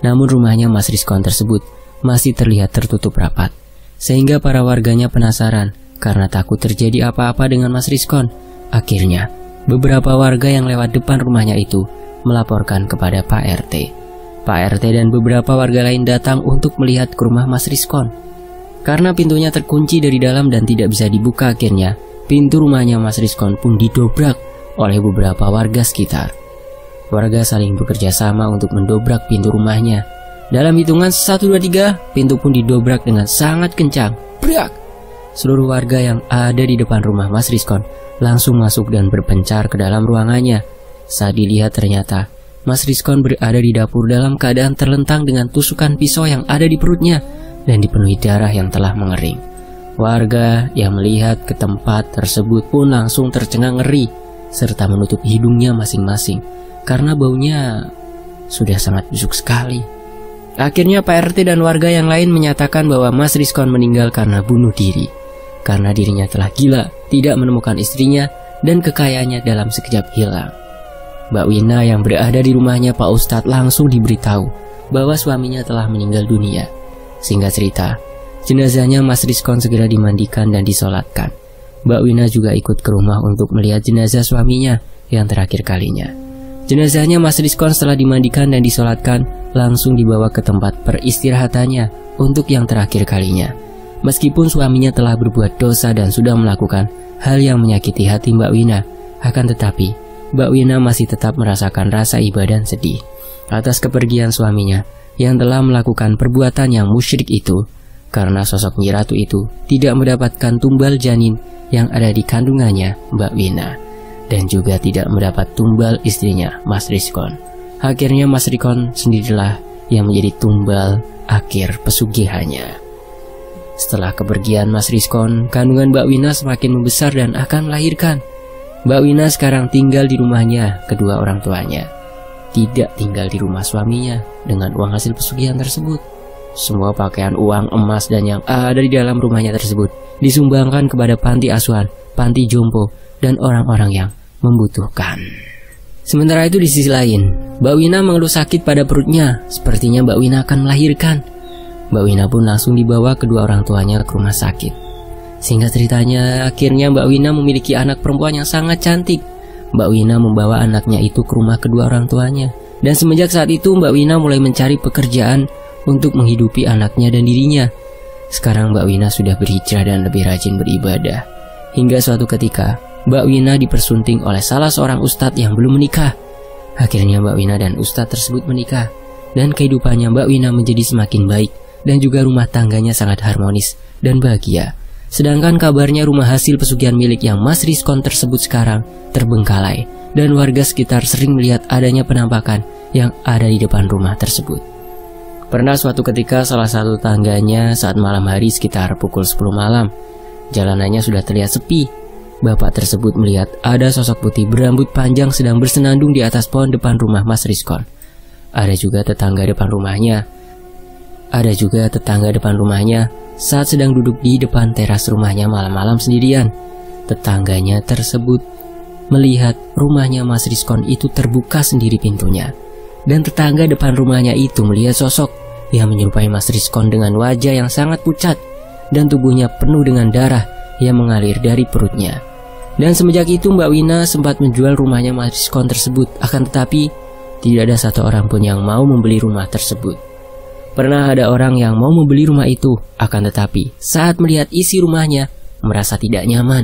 Speaker 2: Namun rumahnya Mas Rizkon tersebut masih terlihat tertutup rapat, sehingga para warganya penasaran karena takut terjadi apa-apa dengan Mas Rizkon. Akhirnya, beberapa warga yang lewat depan rumahnya itu melaporkan kepada Pak RT. Pak RT dan beberapa warga lain datang untuk melihat ke rumah Mas Rizkon. Karena pintunya terkunci dari dalam dan tidak bisa dibuka, akhirnya pintu rumahnya Mas Rizkon pun didobrak oleh beberapa warga sekitar. Warga saling bekerja sama untuk mendobrak pintu rumahnya. Dalam hitungan 1, 2, 3, pintu pun didobrak dengan sangat kencang. Brak! Seluruh warga yang ada di depan rumah Mas Rizkon langsung masuk dan berpencar ke dalam ruangannya. Saat dilihat ternyata Mas Rizkon berada di dapur dalam keadaan terlentang dengan tusukan pisau yang ada di perutnya dan dipenuhi darah yang telah mengering. Warga yang melihat ke tempat tersebut pun langsung tercengang ngeri serta menutup hidungnya masing-masing karena baunya sudah sangat busuk sekali. Akhirnya Pak RT dan warga yang lain menyatakan bahwa Mas Rizkon meninggal karena bunuh diri, karena dirinya telah gila, tidak menemukan istrinya, dan kekayaannya dalam sekejap hilang. Mbak Wina yang berada di rumahnya Pak Ustadz langsung diberitahu bahwa suaminya telah meninggal dunia. Singkat cerita, jenazahnya Mas Rizkon segera dimandikan dan disolatkan. Mbak Wina juga ikut ke rumah untuk melihat jenazah suaminya yang terakhir kalinya. Jenazahnya Mas Rizkon setelah dimandikan dan disolatkan langsung dibawa ke tempat peristirahatannya untuk yang terakhir kalinya. Meskipun suaminya telah berbuat dosa dan sudah melakukan hal yang menyakiti hati Mbak Wina, akan tetapi Mbak Wina masih tetap merasakan rasa iba dan sedih atas kepergian suaminya yang telah melakukan perbuatan yang musyrik itu, karena sosok Nyi Ratu itu tidak mendapatkan tumbal janin yang ada di kandungannya Mbak Wina, dan juga tidak mendapat tumbal istrinya Mas Rizkon. Akhirnya Mas Rizkon sendirilah yang menjadi tumbal akhir pesugihannya. Setelah kepergian Mas Rizkon, kandungan Mbak Wina semakin membesar dan akan melahirkan. Mbak Wina sekarang tinggal di rumahnya kedua orang tuanya, tidak tinggal di rumah suaminya dengan uang hasil pesugihan tersebut. Semua pakaian, uang, emas, dan yang ada di dalam rumahnya tersebut disumbangkan kepada panti asuhan, panti jompo, dan orang-orang yang membutuhkan. Sementara itu di sisi lain, Mbak Wina mengeluh sakit pada perutnya. Sepertinya Mbak Wina akan melahirkan. Mbak Wina pun langsung dibawa kedua orang tuanya ke rumah sakit. Singkat ceritanya, akhirnya Mbak Wina memiliki anak perempuan yang sangat cantik. Mbak Wina membawa anaknya itu ke rumah kedua orang tuanya. Dan semenjak saat itu Mbak Wina mulai mencari pekerjaan untuk menghidupi anaknya dan dirinya. Sekarang Mbak Wina sudah berhijrah dan lebih rajin beribadah. Hingga suatu ketika Mbak Wina dipersunting oleh salah seorang ustadz yang belum menikah. Akhirnya Mbak Wina dan ustadz tersebut menikah, dan kehidupannya Mbak Wina menjadi semakin baik, dan juga rumah tangganya sangat harmonis dan bahagia. Sedangkan kabarnya rumah hasil pesugihan milik yang Mas Rizkon tersebut sekarang terbengkalai, dan warga sekitar sering melihat adanya penampakan yang ada di depan rumah tersebut. Pernah suatu ketika salah satu tangganya saat malam hari sekitar pukul 10 malam, jalanannya sudah terlihat sepi. Bapak tersebut melihat ada sosok putih berambut panjang sedang bersenandung di atas pohon depan rumah Mas Rizkon. Ada juga tetangga depan rumahnya saat sedang duduk di depan teras rumahnya malam-malam sendirian. Tetangganya tersebut melihat rumahnya Mas Rizkon itu terbuka sendiri pintunya, dan tetangga depan rumahnya itu melihat sosok yang menyerupai Mas Rizkon dengan wajah yang sangat pucat dan tubuhnya penuh dengan darah yang mengalir dari perutnya. Dan semenjak itu Mbak Wina sempat menjual rumahnya Mas Rizkon tersebut, akan tetapi tidak ada satu orang pun yang mau membeli rumah tersebut. Pernah ada orang yang mau membeli rumah itu, akan tetapi saat melihat isi rumahnya merasa tidak nyaman,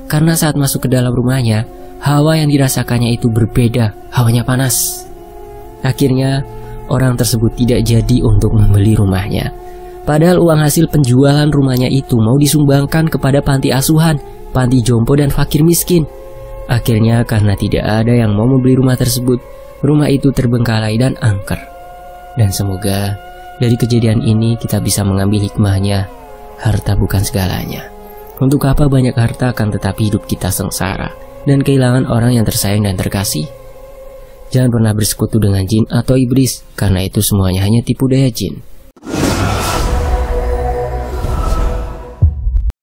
Speaker 2: karena saat masuk ke dalam rumahnya, hawa yang dirasakannya itu berbeda, hawanya panas. Akhirnya orang tersebut tidak jadi untuk membeli rumahnya. Padahal uang hasil penjualan rumahnya itu mau disumbangkan kepada panti asuhan, panti jompo, dan fakir miskin. Akhirnya karena tidak ada yang mau membeli rumah tersebut, rumah itu terbengkalai dan angker. Dan semoga dari kejadian ini kita bisa mengambil hikmahnya, harta bukan segalanya. Untuk apa banyak harta akan tetapi hidup kita sengsara dan kehilangan orang yang tersayang dan terkasih? Jangan pernah bersekutu dengan jin atau iblis, karena itu semuanya hanya tipu daya jin.